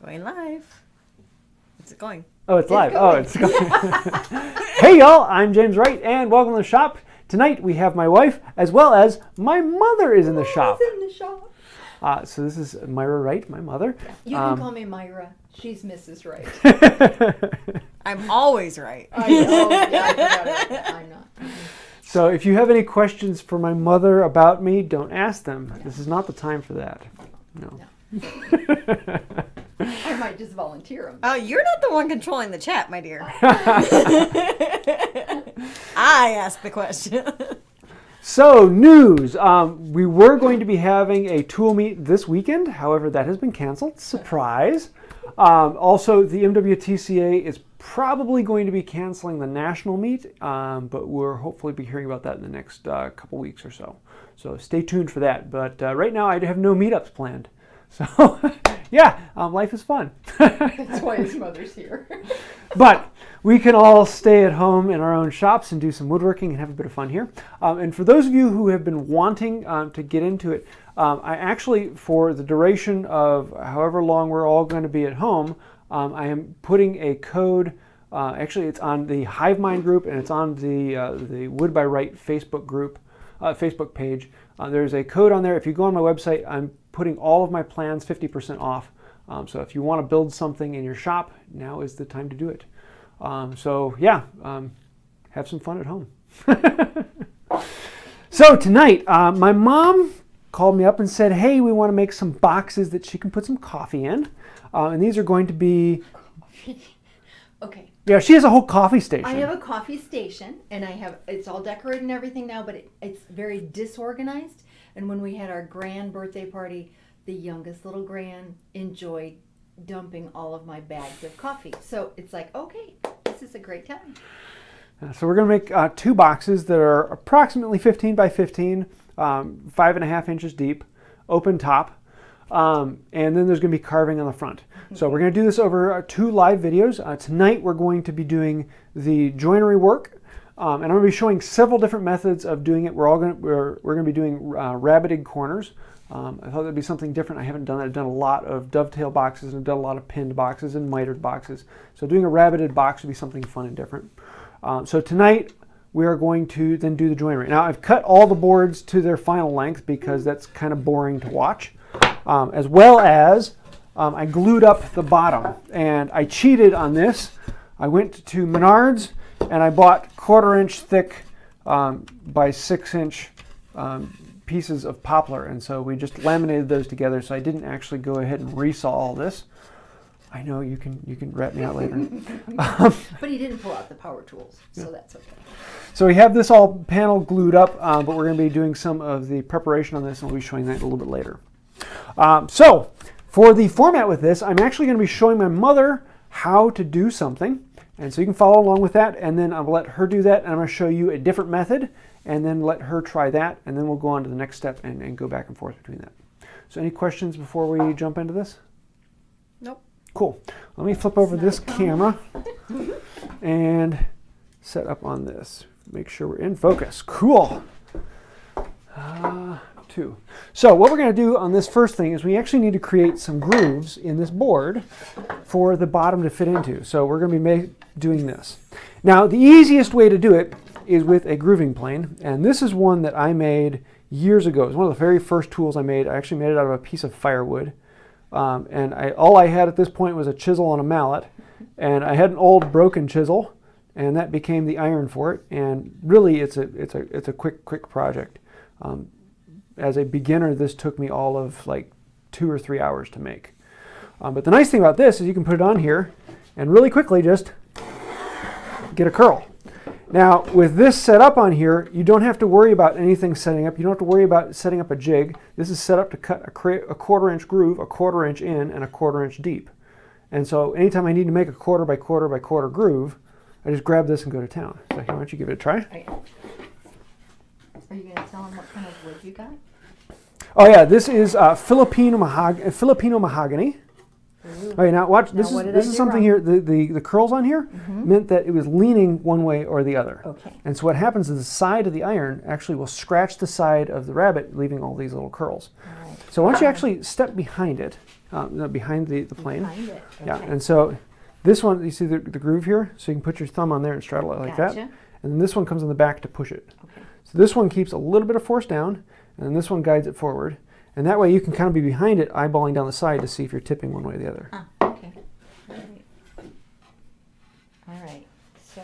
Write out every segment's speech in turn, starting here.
Going live. Is it going? Oh, it's live. Oh, it's going. Hey, y'all. I'm James Wright, and welcome to the shop. Tonight we have my wife, as well as my mother is in the shop. In the shop. So this is Myra Wright, my mother. You can call me Myra. She's Mrs. Wright. I'm always right. I know. Yeah, I forgot it. I'm not. So if you have any questions for my mother about me, don't ask them. This is not the time for that. No. I might just volunteer them. Oh, you're not the one controlling the chat, my dear. I asked the question. So, news. We were going to be having a tool meet this weekend. However, that has been canceled. Surprise. Also, the MWTCA is probably going to be canceling the national meet, but we'll hopefully be hearing about that in the next couple weeks or so. So stay tuned for that. But right now, I have no meetups planned. So, yeah, life is fun. That's why his mother's here. But we can all stay at home in our own shops and do some woodworking and have a bit of fun here. And for those of you who have been wanting to get into it, I actually, for the duration of however long we're all going to be at home, I am putting a code. Actually, it's on the HiveMind group and it's on the Wood by Wright Facebook group, Facebook page. There's a code on there. If you go on my website, I'm putting all of my plans 50% off. So if you want to build something in your shop, now is the time to do it. So yeah, have some fun at home. So tonight, my mom called me up and said, hey, we want to make some boxes that she can put some coffee in. And these are going to be... Okay. Yeah, she has a whole coffee station. I have a coffee station, and it's all decorated and everything now, but it's very disorganized. And when we had our grand birthday party, the youngest little grand enjoyed dumping all of my bags of coffee. So it's like, okay, this is a great time. So we're going to make two boxes that are approximately 15 by 15, 5.5 inches deep, open top, and then there's going to be carving on the front. So we're going to do this over two live videos. Tonight we're going to be doing the joinery work. And I'm going to be showing several different methods of doing it. We're going to be doing rabbited corners. I thought that'd be something different. I haven't done that. I've done a lot of dovetail boxes and I've done a lot of pinned boxes and mitered boxes. So doing a rabbited box would be something fun and different. So tonight we are going to then do the joinery. Now I've cut all the boards to their final length because that's kind of boring to watch. As well as I glued up the bottom, and I cheated on this. I went to Menards and I bought 1/4 inch thick by 6 inch pieces of poplar, and so we just laminated those together. So I didn't actually go ahead and resaw all this. I know you can rat me out later. But he didn't pull out the power tools, so that's okay. So we have this all panel glued up, but we're going to be doing some of the preparation on this, and we'll be showing that a little bit later. So for the format with this, I'm actually going to be showing my mother how to do something. And so you can follow along with that, and then I'll let her do that, and I'm going to show you a different method, and then let her try that, and then we'll go on to the next step and go back and forth between that. So any questions before we jump into this? Nope. Cool. Let me flip over this camera and set up on this. Make sure we're in focus. Cool. Two. So what we're going to do on this first thing is we actually need to create some grooves in this board for the bottom to fit into. So we're going to be doing this. Now the easiest way to do it is with a grooving plane, and this is one that I made years ago. It was one of the very first tools I made. I actually made it out of a piece of firewood, and all I had at this point was a chisel and a mallet, and I had an old broken chisel, and that became the iron for it. And really, it's a quick project. As a beginner, this took me all of like 2 or 3 hours to make. But the nice thing about this is you can put it on here and really quickly just get a curl. Now, with this set up on here, you don't have to worry about anything setting up. You don't have to worry about setting up a jig. This is set up to cut a 1/4 inch groove, a 1/4 inch in, and a 1/4 inch deep. And so anytime I need to make a 1/4 by 1/4 by 1/4 groove, I just grab this and go to town. So why don't you give it a try? Are you going to tell him what kind of wood you got? Oh yeah, this is Filipino mahogany. Ooh. Okay, now watch. Now, This is something here. The curls on here meant that it was leaning one way or the other. Okay. And so what happens is the side of the iron actually will scratch the side of the rabbit, leaving all these little curls. All right. So once you actually step behind it, no, behind the plane. Behind it. Okay. Yeah, and so this one, you see the groove here? So you can put your thumb on there and straddle it like that. Gotcha. And then this one comes on the back to push it. Okay. So this one keeps a little bit of force down, and then this one guides it forward. And that way you can kind of be behind it, eyeballing down the side to see if you're tipping one way or the other. Ah, okay. All right. All right. So.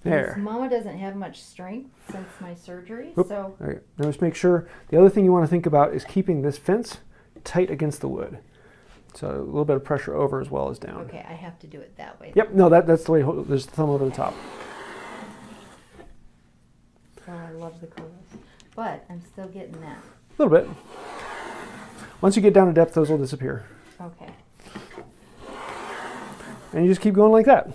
There. Mama doesn't have much strength since my surgery, Oop. so. Okay. Now just make sure, the other thing you want to think about is keeping this fence tight against the wood. So a little bit of pressure over as well as down. Okay, I have to do it that way. Yep, no, that's the way, there's the thumb over the top. Oh, I love the curls. But I'm still getting that. A little bit. Once you get down to depth, those will disappear. Okay. And you just keep going like that.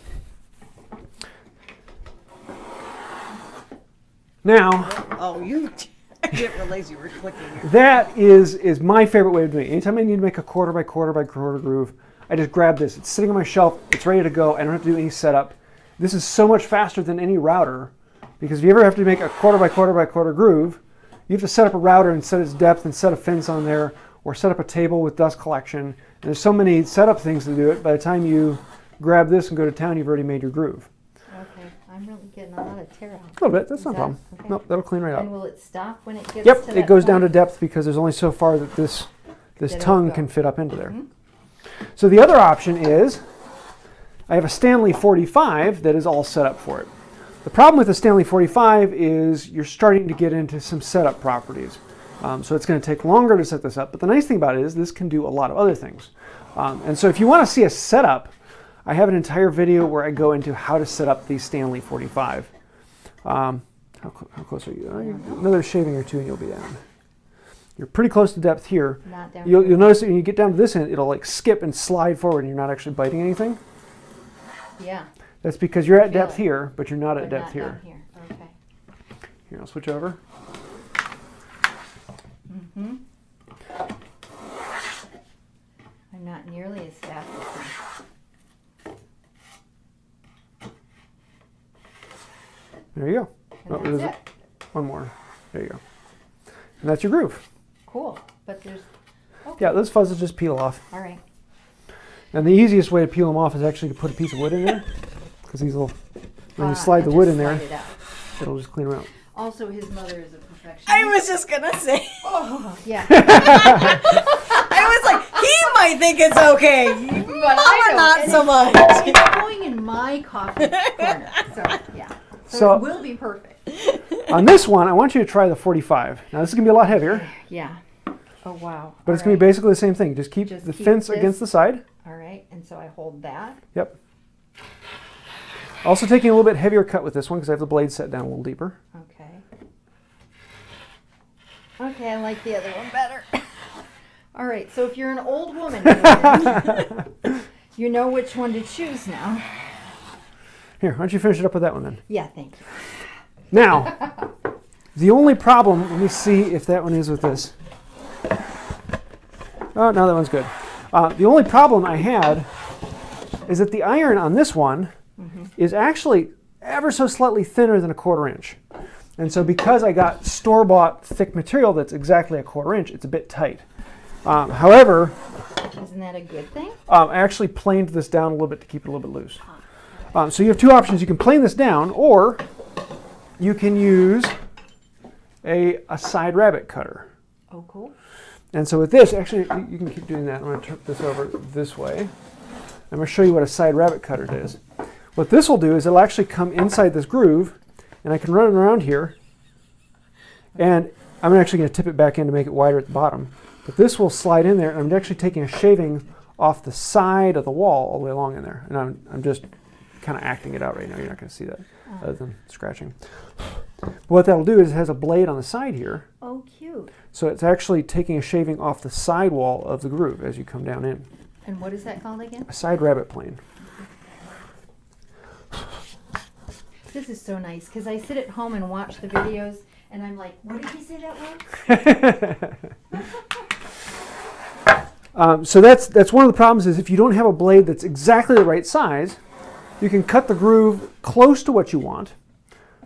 Now, Oh, I didn't realize you were clicking here. that is my favorite way of doing it. Anytime I need to make a quarter by quarter by quarter groove, I just grab this. It's sitting on my shelf. It's ready to go. I don't have to do any setup. This is so much faster than any router, because if you ever have to make a quarter by quarter by quarter groove, you have to set up a router and set its depth and set a fence on there, or set up a table with dust collection. And there's so many setup things to do it. By the time you grab this and go to town, you've already made your groove. Okay. I'm really getting a lot of tear out. A little bit. That's Is no that- problem. okay. Nope, that'll clean right And up. will it stop when it gets Yep, to it that goes down to point? depth because there's only so far that this That it'll tongue go. can fit up into there. Mhm. So the other option is I have a Stanley 45 that is all set up for it. The problem with the Stanley 45 is you're starting to get into some setup properties. So it's going to take longer to set this up. But the nice thing about it is this can do a lot of other things. And so if you want to see a setup, I have an entire video where I go into how to set up the Stanley 45. How close are you? Another shaving or two and you'll be down. You're pretty close to depth here. Not down You'll here. notice that when you get down to this end, it'll like skip and slide forward and you're not actually biting anything. Yeah. That's because you're at Feel depth it. here, but you're not But at depth not here. down here. Okay. Here, I'll switch over. Mm-hmm. I'm not nearly as fast as him. There you go. And Oh, that's there's it. one more. There you go. And that's your groove. Cool. But there's... Okay. Yeah, those fuzzes just peel off. All right. And the easiest way to peel them off is actually to put a piece of wood in there. Because these will, when you slide And the wood just in there, slide it out. it'll just clean them out. Also, his mother is a perfectionist. I was just gonna say. Oh, yeah. I was like, he might think it's okay, But Mama not and so much. It's going in my coffee corner. So, yeah. So, So- it will be perfect. On this one, I want you to try the 45. Now this is going to be a lot heavier, Yeah. Oh, wow. but it's going to be basically the same thing. Just keep Just the keep fence this- against the side. All right. And so I hold that. Yep. Also taking a little bit heavier cut with this one because I have the blade set down a little deeper. Okay. Okay, I like the other one better. All right, so if you're an old woman, you know which one to choose now. Here, why don't you finish it up with that one then? Yeah, thank you. Now, the only problem, let me see if that one is with this. Oh, no, that one's good. The only problem I had is that the iron on this one is actually ever so slightly thinner than a 1/4 inch. And so because I got store-bought thick material that's exactly a 1/4 inch, it's a bit tight. However, Isn't that a good thing? I actually planed this down a little bit to keep it a little bit loose. So you have two options. You can plane this down, or you can use a side rabbit cutter. Oh, cool. And so with this, actually, you can keep doing that. I'm going to turn this over this way. I'm going to show you what a side rabbit cutter is. What this will do is it'll actually come inside this groove, and I can run it around here. And I'm actually going to tip it back in to make it wider at the bottom. But this will slide in there, and I'm actually taking a shaving off the side of the wall all the way along in there. And I'm just kind of acting it out right now. You're not going to see that other than scratching. But what that'll do is it has a blade on the side here. Oh, cute. So it's actually taking a shaving off the side wall of the groove as you come down in. And what is that called again? A side rabbit plane. This is so nice because I sit at home and watch the videos and I'm like, what did he say that was? So that's one of the problems is if you don't have a blade that's exactly the right size, you can cut the groove close to what you want,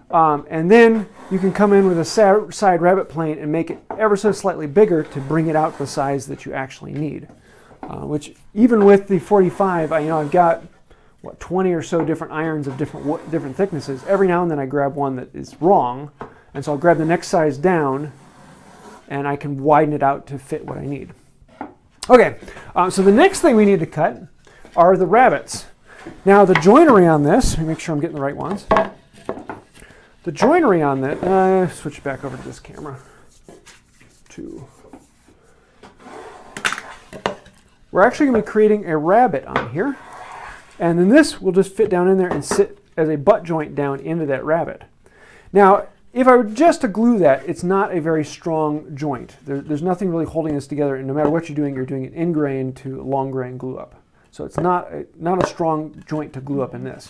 And then you can come in with a side rabbet plane and make it ever so slightly bigger to bring it out to the size that you actually need. Which even with the 45, I've got 20 or so different irons of different thicknesses. Every now and then I grab one that is wrong, and so I'll grab the next size down, and I can widen it out to fit what I need. Okay, so the next thing we need to cut are the rabbets. Now the joinery on this, let me make sure I'm getting the right ones. The joinery on that, switch back over to this camera. We're actually going to be creating a rabbet on here, and then this will just fit down in there and sit as a butt joint down into that rabbet. Now, if I were just to glue that, it's not a very strong joint. There's nothing really holding this together, and no matter what you're doing it in grain to long grain glue up. So it's not a strong joint to glue up in this.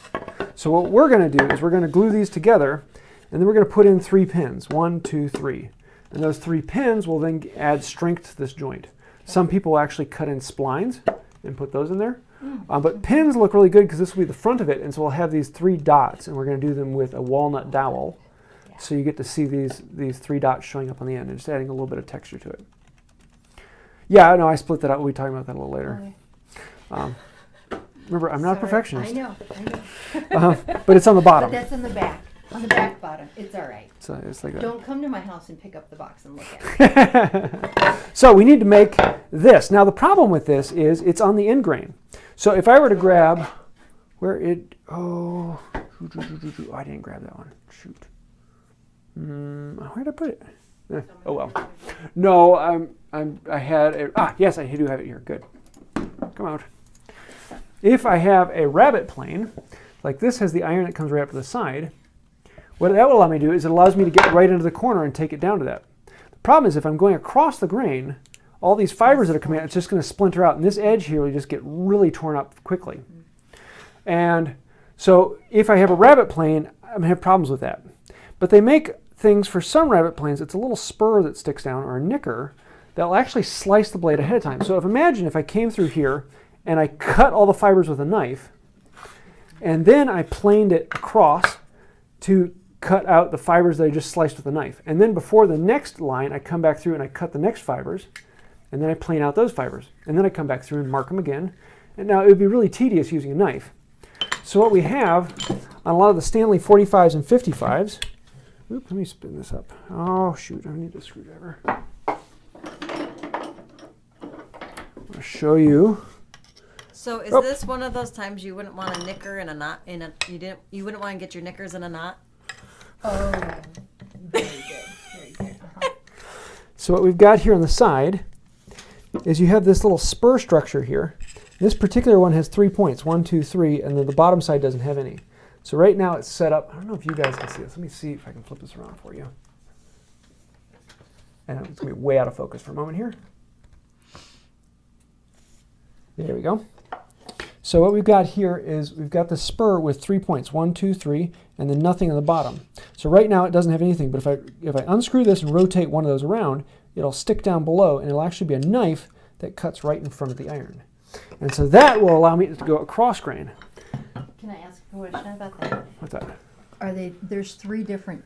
So what we're going to do is we're going to glue these together, and then we're going to put in 3 pins, 1, 2, 3. And those 3 pins will then add strength to this joint. Some people actually cut in splines and put those in there. But pins look really good because this will be the front of it, and so we'll have these 3 dots, and we're going to do them with a walnut dowel. So you get to see these 3 dots showing up on the end and just adding a little bit of texture to it. Yeah, no, I split that out. We'll be talking about that a little later. Okay. Remember, I'm not a perfectionist. I know. But it's on the bottom. But that's on the back. On the back bottom. It's all right. So it's like Don't come to my house and pick up the box and look at it. So we need to make this. Now the problem with this is it's on the end grain. So if I were to grab I didn't grab that one. Shoot. Where did I put it? Oh well. No, I had yes, I do have it here. Good. Come out. If I have a rabbet plane, like this has the iron that comes right up to the side, what that will allow me to do is it allows me to get right into the corner and take it down to that. The problem is if I'm going across the grain, all these fibers that are coming out, it's just going to splinter out, and this edge here will just get really torn up quickly. And so if I have a rabbet plane, I'm going to have problems with that. But they make things for some rabbet planes, it's a little spur that sticks down, or a nicker, that will actually slice the blade ahead of time. So imagine if I came through here and I cut all the fibers with a knife, and then I planed it across to cut out the fibers that I just sliced with a knife. And then before the next line, I come back through and I cut the next fibers, and then I plane out those fibers. And then I come back through and mark them again. And now it would be really tedious using a knife. So what we have on a lot of the Stanley 45s and 55s, let me spin this up. Oh shoot, I need a screwdriver. I'll show you. So is this one of those times you wouldn't want a knicker and a knot you wouldn't want to get your knickers in a knot? Oh, very good, very good. So what we've got here on the side is you have this little spur structure here. This particular one has 3 points, 1, 2, 3, and then the bottom side doesn't have any. So right now it's set up, I don't know if you guys can see this. Let me see if I can flip this around for you. And it's going to be way out of focus for a moment here. There we go. So what we've got here is we've got the spur with 3 points, 1, 2, 3, and then nothing on the bottom. So right now it doesn't have anything, but if I unscrew this and rotate one of those around, it'll stick down below, and it'll actually be a knife that cuts right in front of the iron. And so that will allow me to go across grain. Can I ask a question about that? What's that? There's 3 different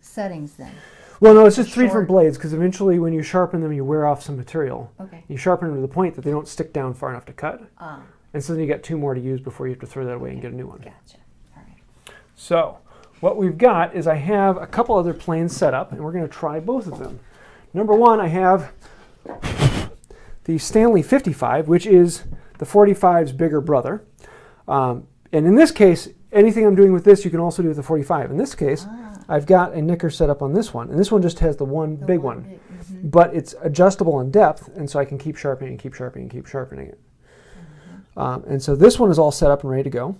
settings then? Well, no, it's just 3 different blades, because eventually when you sharpen them, you wear off some material. Okay. You sharpen them to the point that they don't stick down far enough to cut. Ah. And so then you got 2 more to use before you have to throw that away and get a new one. Gotcha. All right. So what we've got is I have a couple other planes set up, and we're going to try both of them. Number one, I have the Stanley 55, which is the 45's bigger brother. And in this case, anything I'm doing with this, you can also do with the 45. In this case, I've got a nicker set up on this one, and this one just has the big one. But it's adjustable in depth, and so I can keep sharpening and keep sharpening and keep sharpening it. And so this one is all set up and ready to go.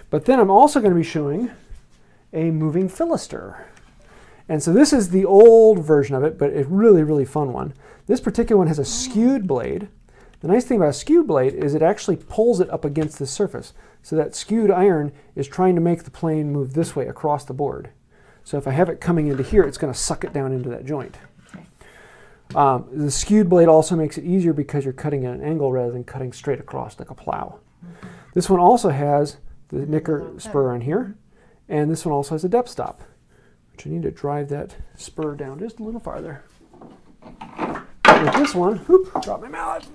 But then I'm also going to be showing a moving philister. And so this is the old version of it, but a really, really fun one. This particular one has a skewed blade. The nice thing about a skewed blade is it actually pulls it up against the surface. So that skewed iron is trying to make the plane move this way across the board. So if I have it coming into here, it's going to suck it down into that joint. The skewed blade also makes it easier because you're cutting at an angle rather than cutting straight across like a plow. This one also has the nicker spur on here, and this one also has a depth stop. which I need to drive that spur down just a little farther. With this one, drop my mallet.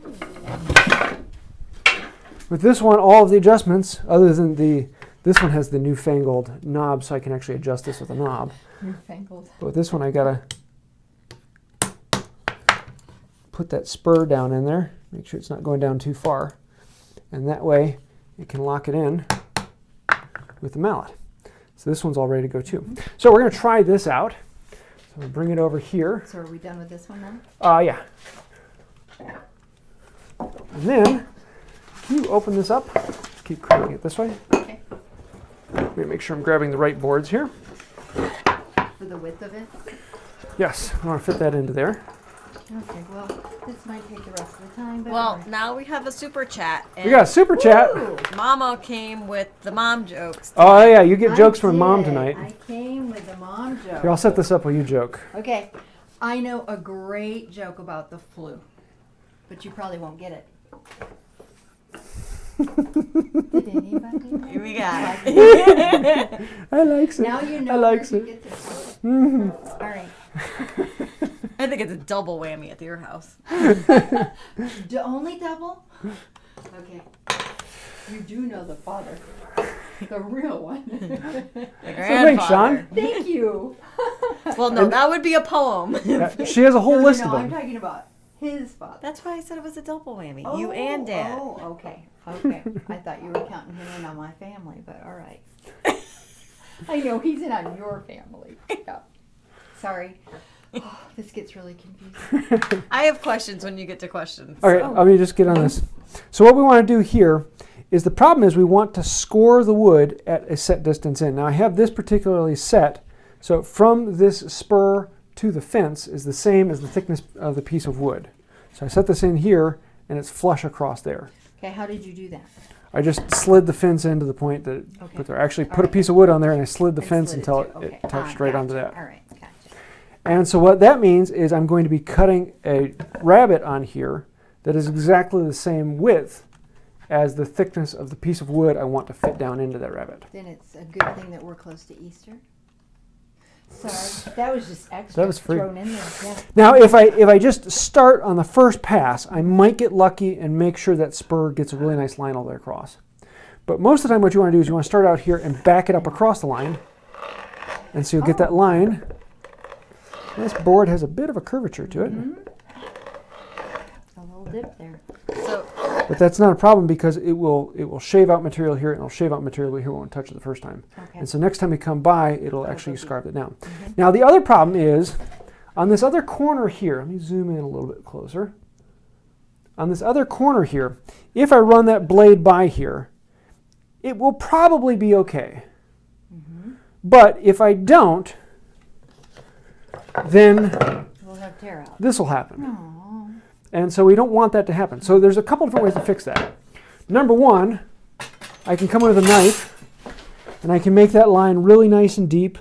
With this one, all of the adjustments, other than this one has the newfangled knob, so I can actually adjust this with a knob. Newfangled. But with this one, I gotta put that spur down in there, make sure it's not going down too far, and that way it can lock it in with the mallet. So this one's all ready to go too. So we're gonna try this out. So we'll bring it over here. So are we done with this one then? Yeah. And then, can you open this up? Keep curving it this way. Okay. Let me make sure I'm grabbing the right boards here. For the width of it? Yes, I want to fit that into there. Okay, well, this might take the rest of the time, but Well, all right. now we have a super chat. And We got a super chat. Woo! Mama came with the mom jokes. Oh yeah, you get I jokes from Mom did. tonight. I came with the mom joke. Here, I'll set this up while you joke. Okay, I know a great joke about the flu, but you probably won't get it. Did anybody? Here we got it. I likes it. Now you know I likes where to it. get this. Mhm. All right. I think it's a double whammy at your house. Only double? Okay. You do know the father. The real one. The thanks, Sean. Thank you. Well, no, that would be a poem. She has a whole No, list no, of I'm them. talking about his father. That's why I said it was a double whammy. You and Dad. Oh, okay. Okay. I thought you were counting him in on my family, but all right. I know he's in on your family. Yeah. Sorry. Oh, this gets really confusing. I have questions when you get to questions. All right, let me just get on this. So what we want to do here is the problem is we want to score the wood at a set distance in. Now I have this particularly set, so from this spur to the fence is the same as the thickness of the piece of wood. So I set this in here and it's flush across there. Okay, how did you do that? I just slid the fence in to the point that it Okay. put there. I actually All put a right. piece of wood on there and I slid the I fence slid until too. it touched right onto gotcha. that. All right, gotcha. And so what that means is I'm going to be cutting a rabbet on here that is exactly the same width as the thickness of the piece of wood I want to fit down into that rabbet. Then it's a good thing that we're close to Easter. Sorry, that was just extra That was free. thrown in there. Yeah. Now if I just start on the first pass, I might get lucky and make sure that spur gets a really nice line all the way across. But most of the time what you want to do is you want to start out here and back it up across the line. And so you'll get that line. This board has a bit of a curvature to it. A little dip there. So, But that's not a problem because it will shave out material here and it'll shave out material here when we touch it the first time. Okay. And so next time we come by, it'll actually scarf it down. Now the other problem is, on this other corner here, let me zoom in a little bit closer. On this other corner here, if I run that blade by here, it will probably be okay. But if I don't, then We'll have tear out. this will happen. Aw. And so we don't want that to happen. So there's a couple different ways to fix that. Number one, I can come in with a knife and I can make that line really nice and deep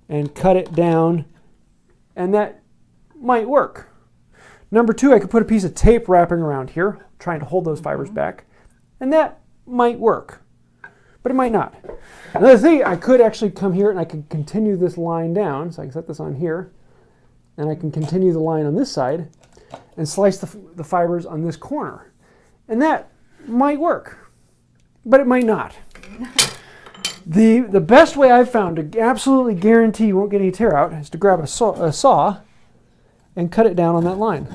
and cut it down, and that might work. Number two, I could put a piece of tape wrapping around here, trying to hold those fibers back, and that might work, but it might not. Another thing, I could actually come here and I could continue this line down, so I can set this on here, and I can continue the line on this side, and slice the fibers on this corner. And that might work, but it might not. The best way I've found to absolutely guarantee you won't get any tear out is to grab a saw and cut it down on that line.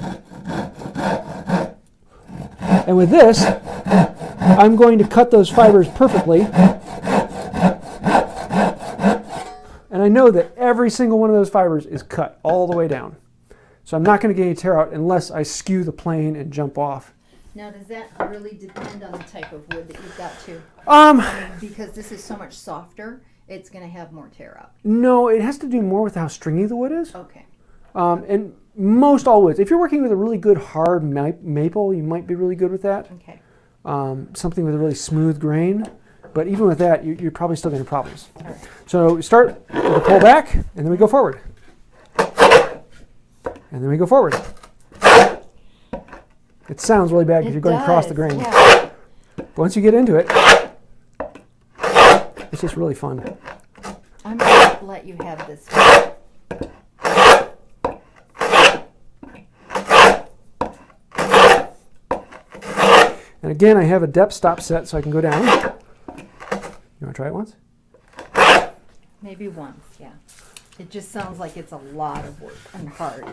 And with this, I'm going to cut those fibers perfectly. And I know that every single one of those fibers is cut all the way down. So I'm not going to get any tear out unless I skew the plane and jump off. Now, does that really depend on the type of wood that you've got too? Because this is so much softer, it's going to have more tear out. No, it has to do more with how stringy the wood is. Okay. And most all woods. If you're working with a really good hard maple, you might be really good with that. Okay. Something with a really smooth grain. But even with that, you're probably still going to have problems. All right. So we start with a pull back, and then we go forward. And then we go forward. It sounds really bad because you're going across the grain. Yeah. But once you get into it, it's just really fun. I'm going to let you have this. And again, I have a depth stop set so I can go down. You want to try it once? Maybe once, yeah. It just sounds like it's a lot of work and hard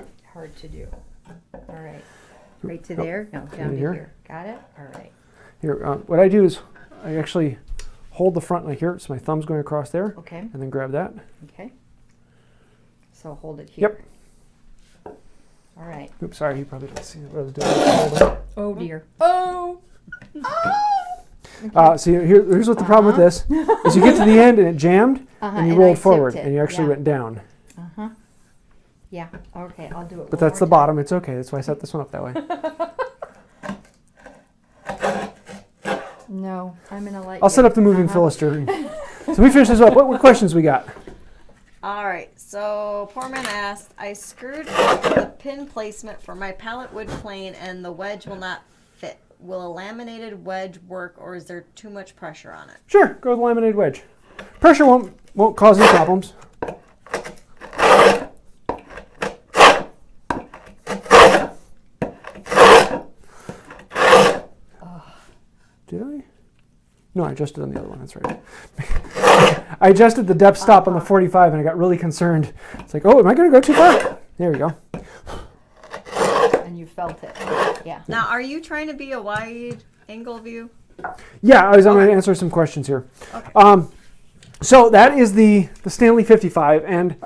to do. All right. Right to there? No, down to here. Got it? All right. Here, what I do is I actually hold the front like here, so my thumb's going across there. Okay. And then grab that. Okay. So hold it here. Yep. All right. Oops, sorry, you probably didn't see what I was doing. Oh dear. Oh! See, here's what the problem with this is: you get to the end and it jammed, and you and rolled I forward, tipped it, and you actually yeah. went down. Yeah. Okay, I'll do it. But that's the bottom. It's okay. That's why I set this one up that way. No, I'm gonna let I'll set up the moving Philister. So we finish this up. What questions we got? All right, so Poorman asked, I screwed up the pin placement for my pallet wood plane and the wedge will not fit. Will a laminated wedge work or is there too much pressure on it? Sure, go with the laminated wedge. Pressure won't cause any problems. Did I? No, I adjusted on the other one. That's right. I adjusted the depth stop on the 45 and I got really concerned. It's like, oh, am I going to go too far? There we go. And you felt it. Yeah. Now, are you trying to be a wide angle view? Yeah, I'm going to answer some questions here. Okay. So that is the Stanley 55, and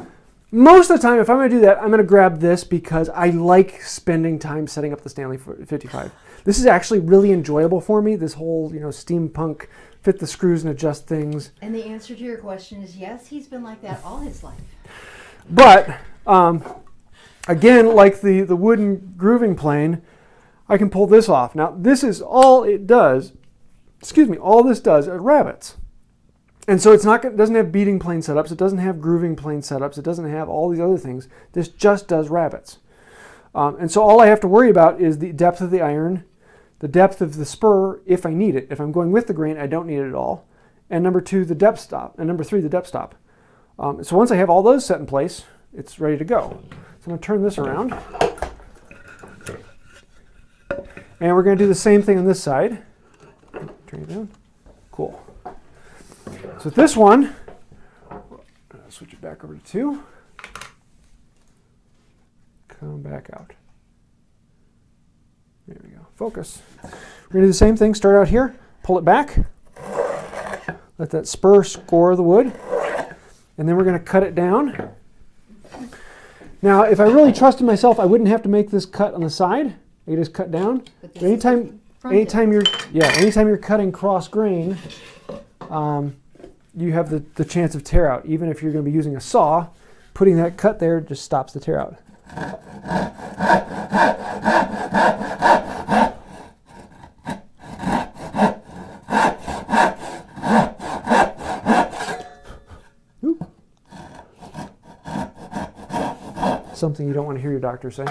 most of the time, if I'm going to do that, I'm going to grab this because I like spending time setting up the Stanley 55. This is actually really enjoyable for me, this whole, steampunk, fit the screws and adjust things. And the answer to your question is yes, he's been like that all his life. But, again, like the wooden grooving plane, I can pull this off. Now, this is all it does, all this does are rabbets. And so it doesn't have beating plane setups, it doesn't have grooving plane setups, it doesn't have all these other things. This just does rabbets. And so all I have to worry about is the depth of the iron, the depth of the spur if I need it. If I'm going with the grain, I don't need it at all. And number two, the depth stop. And number three, the depth stop. So once I have all those set in place, it's ready to go. So I'm going to turn this around. And we're going to do the same thing on this side. Turn it down. Cool. So with this one, I'll switch it back over to 2. Come back out. There we go. Focus. We're going to do the same thing. Start out here, pull it back, let that spur score the wood, and then we're going to cut it down. Now, if I really trusted myself, I wouldn't have to make this cut on the side. I can just cut down. But anytime you're cutting cross grain, you have the chance of tear out. Even if you're going to be using a saw, putting that cut there just stops the tear out. Ooh. Something you don't want to hear your doctor say.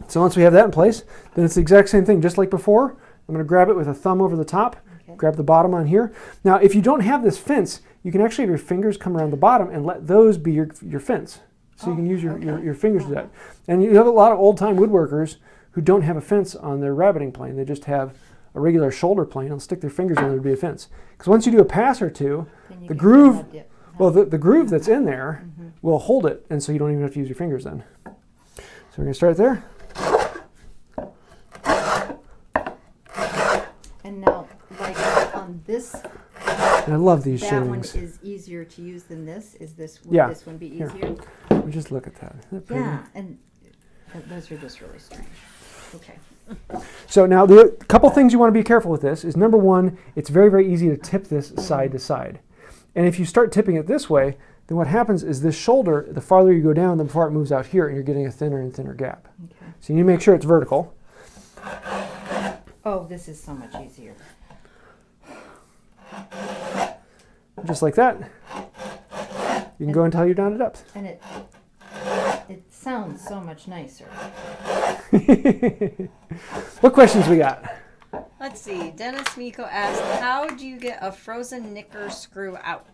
So once we have that in place, then it's the exact same thing, just like before. I'm going to grab it with a thumb over the top, grab the bottom on here. Now, if you don't have this fence, you can actually have your fingers come around the bottom and let those be your fence. So you can use your fingers to do that. And you have a lot of old-time woodworkers who don't have a fence on their rabbiting plane. They just have a regular shoulder plane and stick their fingers in there to be a fence. Because once you do a pass or two, the groove, the groove that's in there will hold it, and so you don't even have to use your fingers then. So we're going to start there. And now, like on this, and I love these that shavings. one is easier to use than this. Would this one be easier? Here. Let me just look at that. Isn't that pretty? Yeah, and those are just really strange. Okay. So now the couple things you want to be careful with this is, number one, it's very, very easy to tip this side to side. And if you start tipping it this way, then what happens is this shoulder, the farther you go down, the farther it moves out here, and you're getting a thinner and thinner gap. Okay. So you need to make sure it's vertical. Oh, this is so much easier. Just like that. You can go until you're down to depth. And it sounds so much nicer. What questions we got? Let's see. Dennis Meko asked, how do you get a frozen knicker screw out?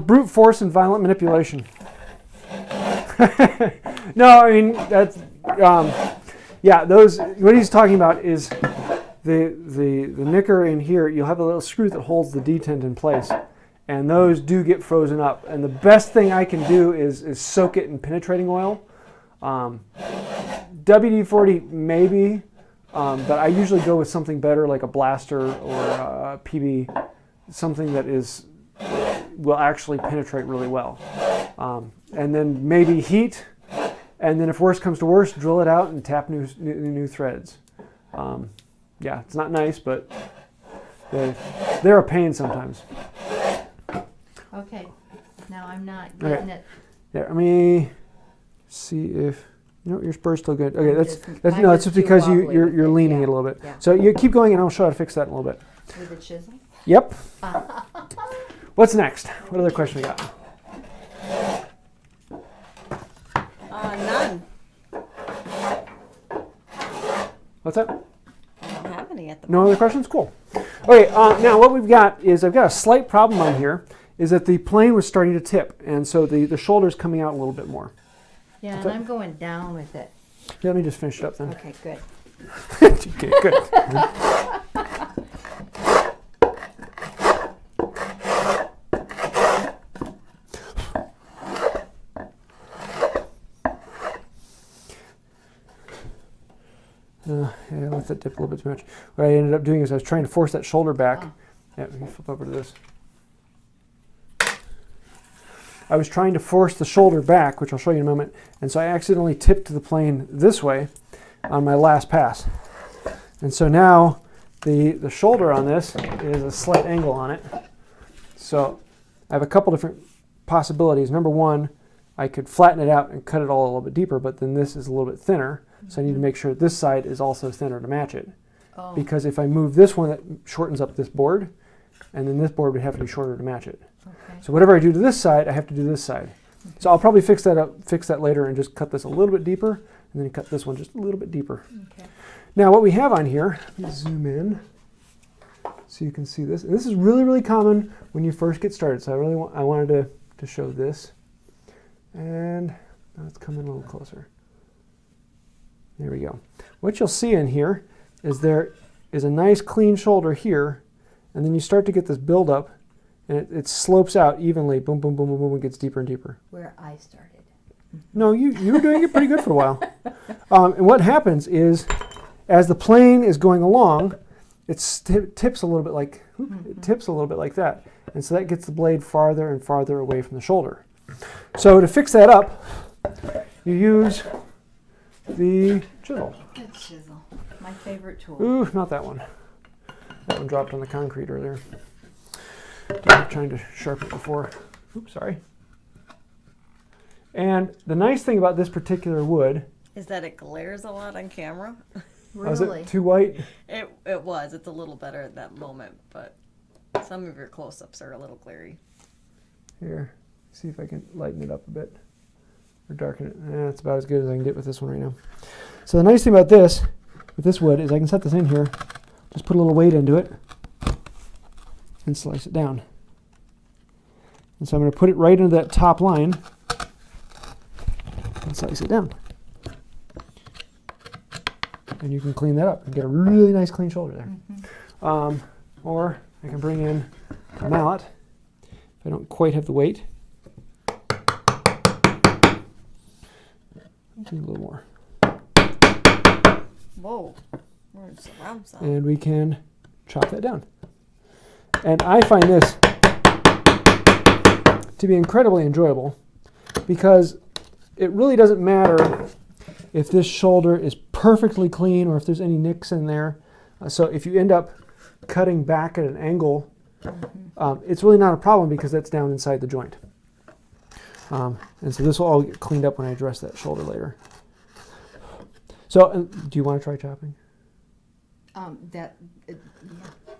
Brute force and violent manipulation. No, I mean, that's... Yeah, those. What he's talking about is the knicker in here. You'll have a little screw that holds the detent in place, and those do get frozen up. And the best thing I can do is soak it in penetrating oil. WD-40 maybe, but I usually go with something better like a blaster or a PB, something that will actually penetrate really well. And then maybe heat, and then if worse comes to worse, drill it out and tap new threads. Yeah, it's not nice, but they're a pain sometimes. Okay, now I'm not getting it. Yeah, let me see if your spur's still good. Okay, that's I'm it's just because wobbly you're with it, leaning yeah. it a little bit. Yeah. So you keep going, and I'll show you how to fix that in a little bit. With a chisel? Yep. What's next? What other question we got? None. What's that? I don't have any at the No moment. other questions? Cool. Okay, now what we've got is I've got a slight problem on here, is that the plane was starting to tip, and so the shoulder's coming out a little bit more. Yeah, and I'm going down with it. Yeah, let me just finish it up then. Okay, good. Okay, good. Yeah, I let that dip a little bit too much. What I ended up doing is I was trying to force that shoulder back. Oh. Yeah, we can flip over to this. I was trying to force the shoulder back, which I'll show you in a moment, and so I accidentally tipped the plane this way on my last pass. And so now the shoulder on this is a slight angle on it. So I have a couple different possibilities. Number one, I could flatten it out and cut it all a little bit deeper, but then this is a little bit thinner. So I need to make sure this side is also thinner to match it. Oh. Because if I move this one, that shortens up this board, and then this board would have to be shorter to match it. Okay. So whatever I do to this side, I have to do this side. So I'll probably fix that later and just cut this a little bit deeper, and then cut this one just a little bit deeper. Okay. Now what we have on here, let me zoom in so you can see this. And this is really, really common when you first get started. So I wanted to show this. And now let's come in a little closer. There we go. What you'll see in here is there is a nice clean shoulder here, and then you start to get this buildup, and it slopes out evenly. Boom, boom, boom, boom, boom. It gets deeper and deeper. Where I started. No, you were doing it pretty good for a while. And what happens is, as the plane is going along, it tips a little bit like that, and so that gets the blade farther and farther away from the shoulder. So to fix that up, you use the chisel. Good chisel. My favorite tool. Ooh, not that one. That one dropped on the concrete earlier. I'm trying to sharpen it before. Oops, sorry. And the nice thing about this particular wood Is that it glares a lot on camera? is Really? it too white? It was. It's a little better at that moment, but some of your close-ups are a little glary. Here, see if I can lighten it up a bit or darken it. That's about as good as I can get with this one right now. So the nice thing about this, with this wood, is I can set this in here, just put a little weight into it, and slice it down. And so I'm going to put it right into that top line and slice it down. And you can clean that up and get a really nice clean shoulder there. Mm-hmm. Or I can bring in a mallet if I don't quite have the weight. Do a little more. Whoa. We're in surround sound. And we can chop that down. And I find this to be incredibly enjoyable because it really doesn't matter if this shoulder is perfectly clean or if there's any nicks in there. So if you end up cutting back at an angle, it's really not a problem because that's down inside the joint. And so this will all get cleaned up when I address that shoulder later. So do you want to try chopping?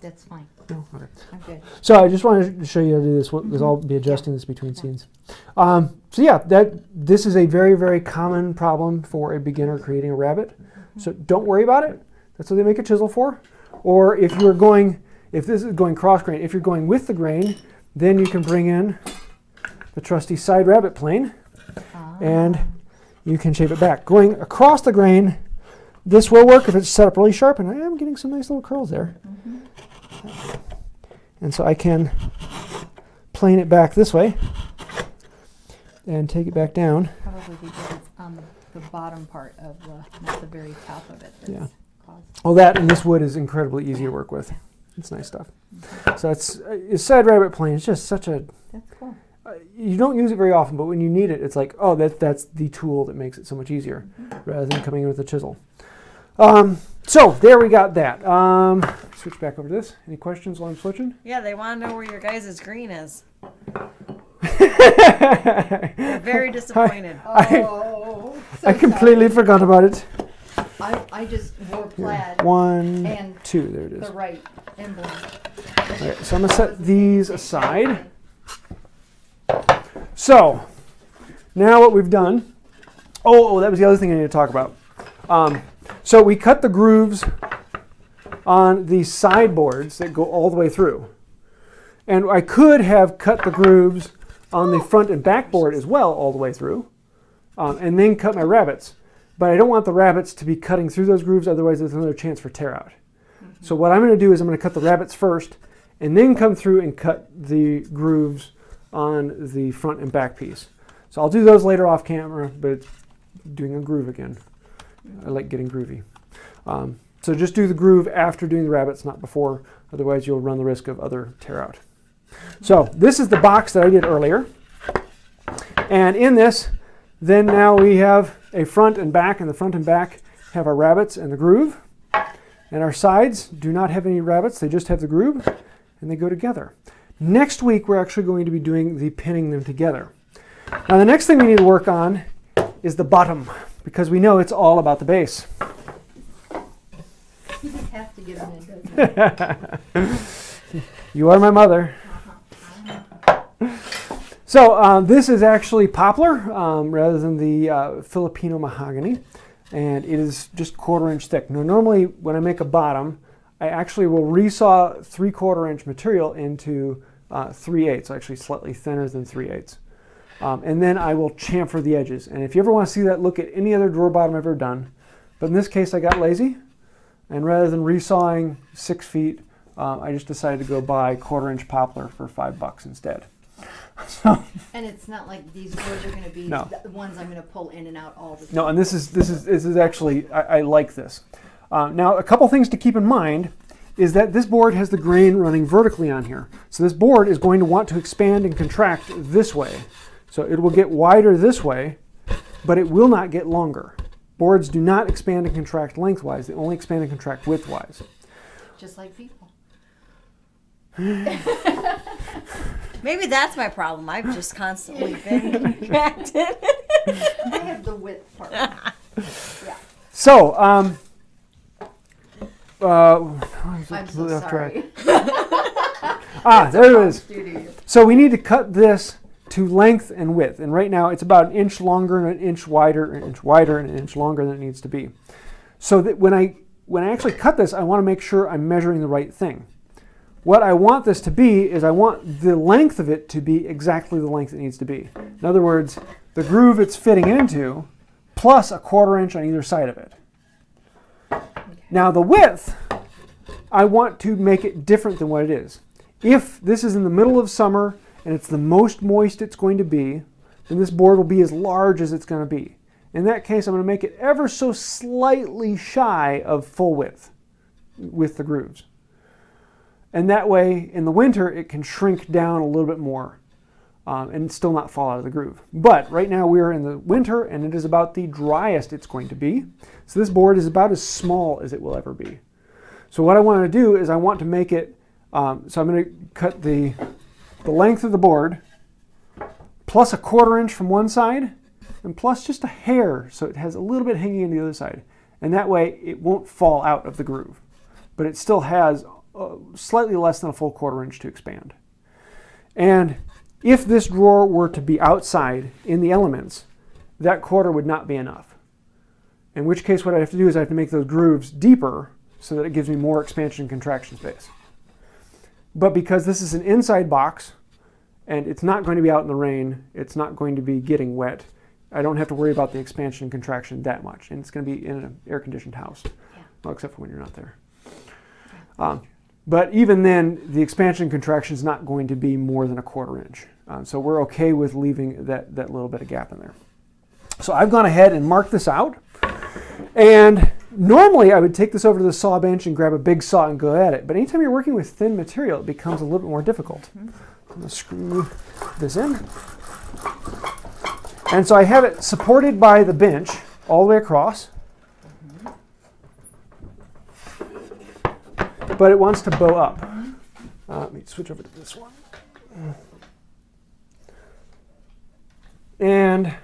That's fine. No? Okay. I'm good. So I just wanted to show you how to do this, because I'll be adjusting this between scenes. So yeah, this is a very, very common problem for a beginner creating a rabbit. So don't worry about it. That's what they make a chisel for. Or if this is going cross grain, if you're going with the grain, then you can bring in the trusty side rabbit plane and you can shape it back. Going across the grain, this will work if it's set up really sharp, and I am getting some nice little curls there. And so I can plane it back this way and take it back down. Probably because it's on the bottom part of not the very top of it. Yeah. Well, that and this wood is incredibly easy to work with. It's nice stuff. So it's side rabbet plane. It's just such a. That's cool. You don't use it very often, but when you need it, it's like, oh, that's the tool that makes it so much easier, rather than coming in with a chisel. So there we got that. Switch back over to this. Any questions while I'm switching? Yeah, they want to know where your guys' green is. They're very disappointed. I completely forgot about it. I just wore plaid. One, and two, there it is. The Wright emblem. Okay, so I'm going to set these aside. So, now what we've done, that was the other thing I need to talk about. So we cut the grooves on the sideboards that go all the way through. And I could have cut the grooves on the front and back board as well all the way through, and then cut my rabbets. But I don't want the rabbets to be cutting through those grooves, otherwise there's another chance for tear out. So what I'm going to do is I'm going to cut the rabbets first, and then come through and cut the grooves on the front and back piece. So I'll do those later off camera, but it's doing a groove again. I like getting groovy. So just do the groove after doing the rabbets, not before, otherwise you'll run the risk of other tear out. So this is the box that I did earlier. And in this, then now we have a front and back, and the front and back have our rabbets and the groove. And our sides do not have any rabbets, they just have the groove, and they go together. Next week, we're actually going to be doing the pinning them together. Now the next thing we need to work on is the bottom, because we know it's all about the base. You just have to get them in, doesn't it? You are my mother. So this is actually poplar rather than the Filipino mahogany, and it is just 1/4 inch thick. Now normally when I make a bottom, I actually will resaw 3/4 inch material into 3/8, actually slightly thinner than 3/8. And then I will chamfer the edges. And if you ever want to see that, look at any other drawer bottom I've ever done. But in this case I got lazy, and rather than resawing 6 feet, I just decided to go buy 1/4 inch poplar for $5 instead. So, and it's not like these drawers are going to be the ones I'm going to pull in and out all the time. No, and this is actually, I like this. Now a couple things to keep in mind is that this board has the grain running vertically on here. So this board is going to want to expand and contract this way. So it will get wider this way, but it will not get longer. Boards do not expand and contract lengthwise, they only expand and contract widthwise. Just like people. Maybe that's my problem. I've just constantly been contracted. I have the width part. Yeah. So, I'm so sorry. There it is. So we need to cut this to length and width, and right now it's about 1 inch longer and 1 inch wider, 1 inch wider and 1 inch longer than it needs to be. So that when I actually cut this, I want to make sure I'm measuring the right thing. What I want this to be is I want the length of it to be exactly the length it needs to be. In other words, the groove it's fitting into plus 1/4 inch on either side of it. Now the width, I want to make it different than what it is. If this is in the middle of summer and it's the most moist it's going to be, then this board will be as large as it's going to be. In that case, I'm going to make it ever so slightly shy of full width with the grooves. And that way, in the winter, it can shrink down a little bit more and still not fall out of the groove. But right now we're in the winter, and it is about the driest it's going to be. So this board is about as small as it will ever be. So what I want to do is I want to make it, so I'm going to cut the length of the board plus 1/4 inch from one side and plus just a hair, so it has a little bit hanging on the other side. And that way it won't fall out of the groove. But it still has slightly less than a full 1/4 inch to expand. And if this drawer were to be outside in the elements, that 1/4 would not be enough. In which case what I have to do is I have to make those grooves deeper so that it gives me more expansion and contraction space. But because this is an inside box and it's not going to be out in the rain, it's not going to be getting wet, I don't have to worry about the expansion and contraction that much. And it's going to be in an air-conditioned house. Yeah. Well, except for when you're not there. But even then, the expansion and contraction is not going to be more than 1/4 inch. So we're okay with leaving that little bit of gap in there. So I've gone ahead and marked this out. And normally I would take this over to the saw bench and grab a big saw and go at it. But anytime you're working with thin material, it becomes a little bit more difficult. I'm going to screw this in. And so I have it supported by the bench all the way across. But it wants to bow up. Let me switch over to this one. And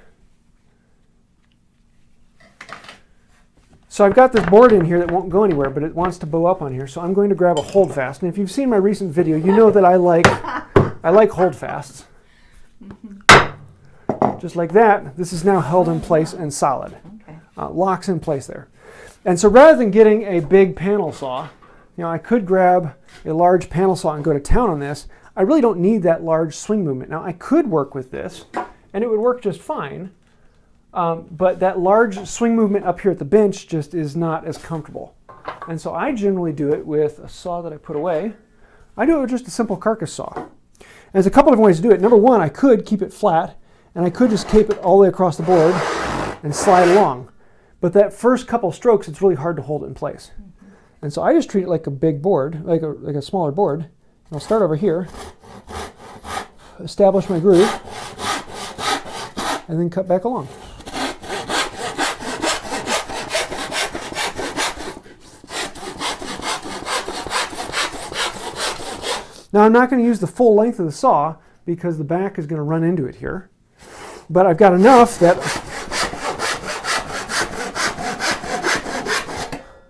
so I've got this board in here that won't go anywhere, but it wants to bow up on here. So I'm going to grab a hold fast. And if you've seen my recent video, you know that I like hold fasts. Just like that, this is now held in place and solid. Okay. Locks in place there. And so rather than getting a big panel saw, I could grab a large panel saw and go to town on this. I really don't need that large swing movement. Now I could work with this, and it would work just fine. But that large swing movement up here at the bench just is not as comfortable. And so I generally do it with a saw that I put away. I do it with just a simple carcass saw. And there's a couple of ways to do it. Number one, I could keep it flat, and I could just cape it all the way across the board and slide along. But that first couple strokes, it's really hard to hold it in place. And so I just treat it like a big board, like a smaller board. And I'll start over here, establish my groove, and then cut back along. Now I'm not going to use the full length of the saw because the back is going to run into it here. But I've got enough that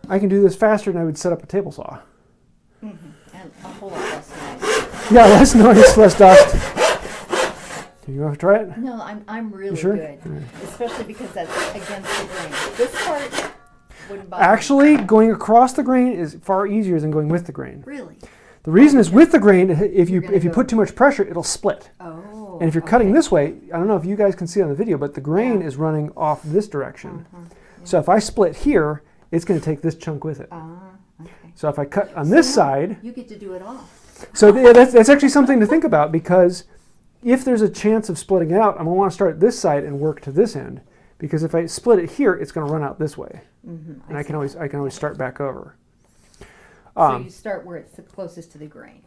I can do this faster than I would set up a table saw. And a whole lot less noise. Yeah, less noise, less dust. Do you want to try it? No, I'm really sure? good. Especially because that's against the grain. This part wouldn't bother Actually, going across the grain is far easier than going with the grain. me. Really? The reason is with the grain, if you gonna put too much pressure, it'll split. Oh. And if you're cutting this way, I don't know if you guys can see on the video, but the grain is running off this direction. So if I split here, it's going to take this chunk with it. Okay. So if I cut on this side, You get to do it all. so that's actually something to think about, because if there's a chance of splitting it out, I'm going to want to start this side and work to this end, because if I split it here, it's going to run out this way, and I can always start back over. So you start where it's the closest to the grain.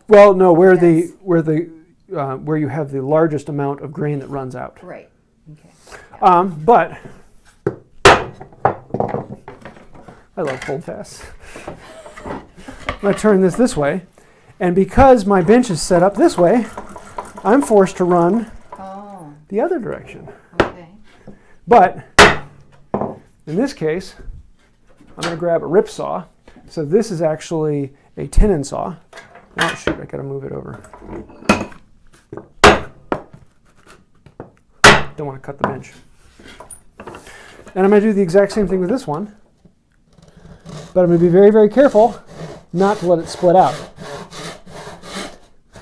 Well, no, where you have the largest amount of grain that runs out. Right. Okay. But I love hold fast. I'm going to turn this way, and because my bench is set up this way, I'm forced to run the other direction. Okay. But in this case, I'm going to grab a rip saw. So this is actually a tenon saw. Oh shoot, I got to move it over. Don't want to cut the bench. And I'm going to do the exact same thing with this one. But I'm going to be very, very careful not to let it split out.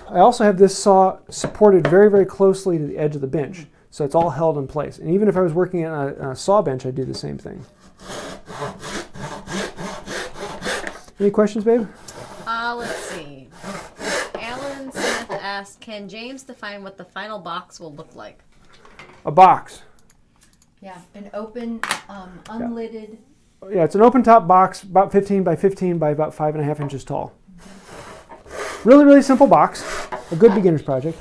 I also have this saw supported very, very closely to the edge of the bench. So it's all held in place. And even if I was working on a saw bench, I'd do the same thing. Any questions, babe? Let's see. Alan Smith asked, can James define what the final box will look like? A box. Yeah, an open, unlidded. Yeah, it's an open top box, about 15 by 15 by about 5.5 inches tall. Really, really simple box. A good beginner's project.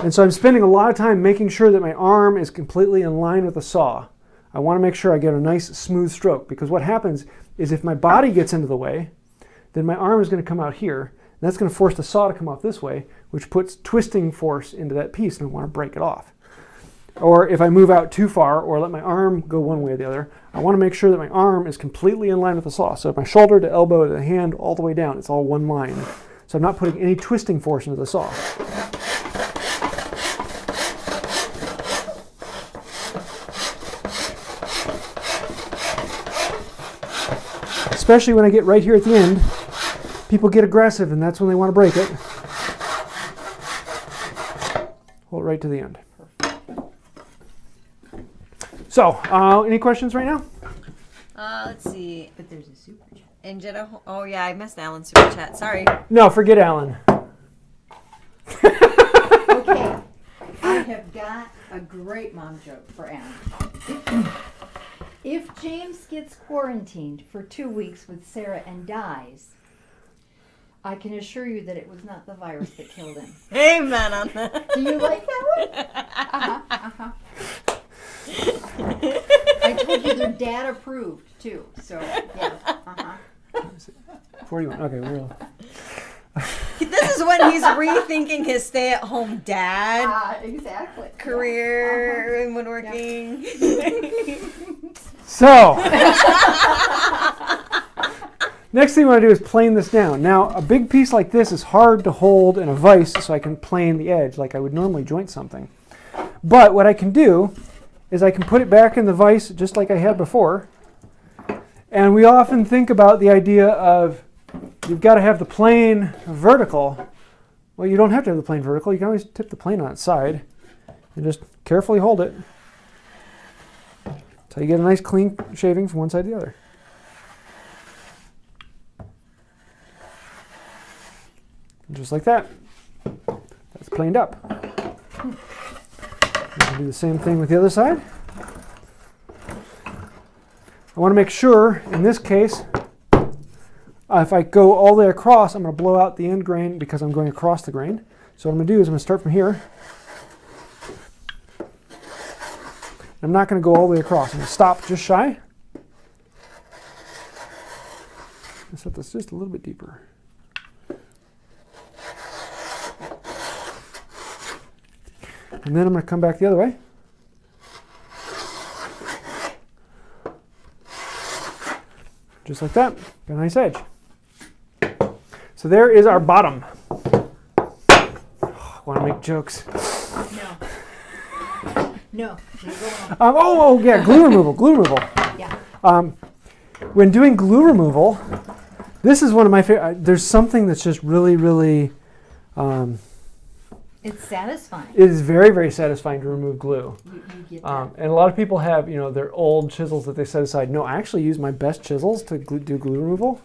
And so I'm spending a lot of time making sure that my arm is completely in line with the saw. I want to make sure I get a nice smooth stroke, because what happens is if my body gets into the way, then my arm is going to come out here, and that's going to force the saw to come off this way, which puts twisting force into that piece, and I want to break it off. Or if I move out too far or let my arm go one way or the other, I want to make sure that my arm is completely in line with the saw. So my shoulder to elbow to the hand all the way down, it's all one line. So I'm not putting any twisting force into the saw. Especially when I get right here at the end, people get aggressive, and that's when they want to break it. Hold it right to the end. So, any questions right now? Let's see. But there's a super chat. Anjanette, oh yeah, I missed Alan's super chat. Sorry. No, forget Alan. Okay, I have got a great mom joke for Alan. If James gets quarantined for 2 weeks with Sarah and dies, I can assure you that it was not the virus that killed him. Amen on that. Do you like that one? I told you their dad approved too, so yeah. 41. Okay, real. This is when he's rethinking his stay-at-home dad Exactly. career and woodworking. So, next thing I want to do is plane this down. Now, a big piece like this is hard to hold in a vise so I can plane the edge like I would normally joint something. But what I can do is I can put it back in the vise just like I had before. And we often think about the idea of you've got to have the plane vertical. Well, you don't have to have the plane vertical. You can always tip the plane on its side and just carefully hold it until you get a nice clean shaving from one side to the other. And just like that. That's planed up. We'll do the same thing with the other side. I want to make sure, in this case, if I go all the way across, I'm going to blow out the end grain because I'm going across the grain. So what I'm going to do is I'm going to start from here. I'm not going to go all the way across. I'm going to stop just shy. I'll set this just a little bit deeper. And then I'm going to come back the other way. Just like that. Got a nice edge. So there is our bottom. Oh, I want to make jokes. No. Yeah, glue removal. Glue removal. Yeah. When doing glue removal, this is one of my favorite. There's something that's just really, really. It's satisfying. It is very, very satisfying to remove glue. You get that. And a lot of people have, their old chisels that they set aside. No, I actually use my best chisels to do glue removal.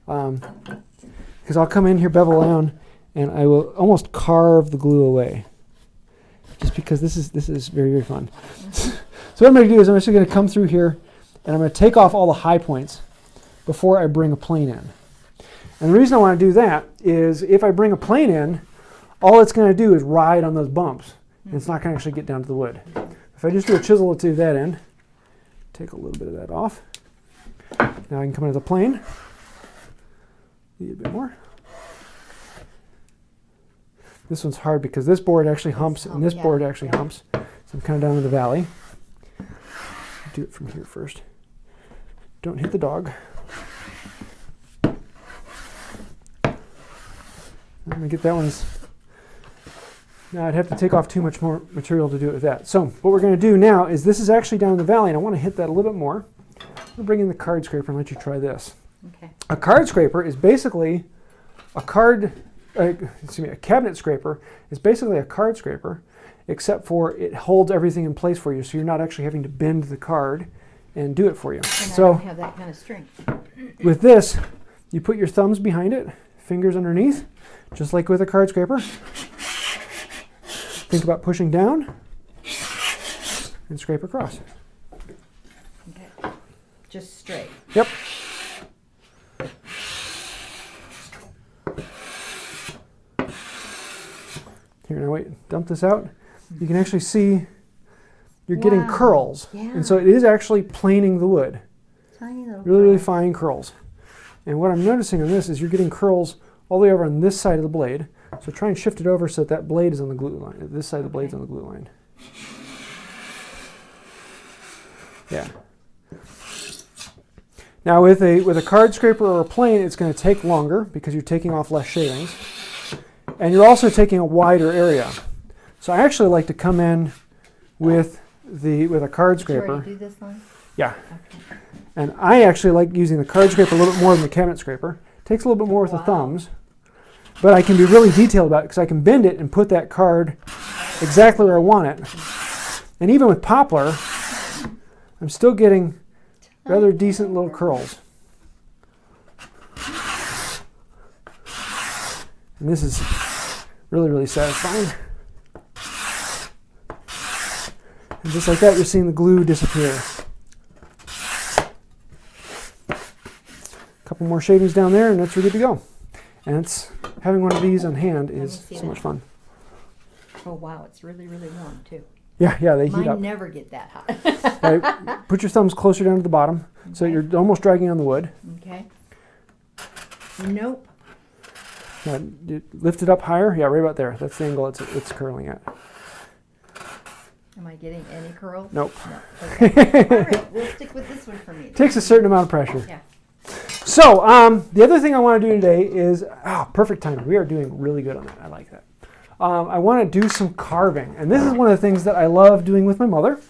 Because I'll come in here, bevel down, and I will almost carve the glue away. Just because this is very, very fun. So what I'm going to do is I'm actually going to come through here, and I'm going to take off all the high points before I bring a plane in. And the reason I want to do that is if I bring a plane in, all it's going to do is ride on those bumps. And it's not going to actually get down to the wood. If I just do a chisel to that end, take a little bit of that off. Now I can come into the plane. Need a bit more. This one's hard because this board actually humps and this board actually humps. So I'm kind of down in the valley. Do it from here first. Don't hit the dog. I'm going to get that one. Now I'd have to take off too much more material to do it with that. So what we're going to do now is this is actually down in the valley and I want to hit that a little bit more. I'm going to bring in the card scraper and let you try this. Okay. A card scraper is basically a cabinet scraper is basically a card scraper, except for it holds everything in place for you, so you're not actually having to bend the card and do it for you. And So I don't have that kind of strength. with this, you put your thumbs behind it, fingers underneath, just like with a card scraper. Think about pushing down and scrape across. Okay. Just straight. Yep. Here, now wait, dump this out. You can actually see you're getting curls. Yeah. And so it is actually planing the wood. Tiny little Really, really curls. fine curls. And what I'm noticing on this is you're getting curls all the way over on this side of the blade. So try and shift it over so that blade is on the glue line. This side of the blade's on the glue line. Yeah. Now with a card scraper or a plane, it's going to take longer because you're taking off less shavings. And you're also taking a wider area. So I actually like to come in with a card Did you already scraper. do this one? Yeah. Okay. And I actually like using the card scraper a little bit more than the cabinet scraper. Takes a little bit more with the thumbs. but I can be really detailed about it because I can bend it and put that card exactly where I want it. And even with poplar, I'm still getting rather decent little curls. And this is really, really satisfying. And just like that, you're seeing the glue disappear. A couple more shavings down there, and that's ready to go. And having one of these on hand is so much fun. Oh wow, it's really, really warm too. Yeah, they heat up. Mine never get that hot. Right, put your thumbs closer down to the bottom, so you're almost dragging on the wood. Okay. Nope. Now, you lift it up higher. Yeah, right about there. That's the angle it's curling at. Am I getting any curls? Nope. No. Okay. All right, we'll stick with this one for me. Takes a certain amount of pressure. Yeah. So, the other thing I want to do today is, perfect timing. We are doing really good on that. I like that. I want to do some carving. And this is one of the things that I love doing with my mother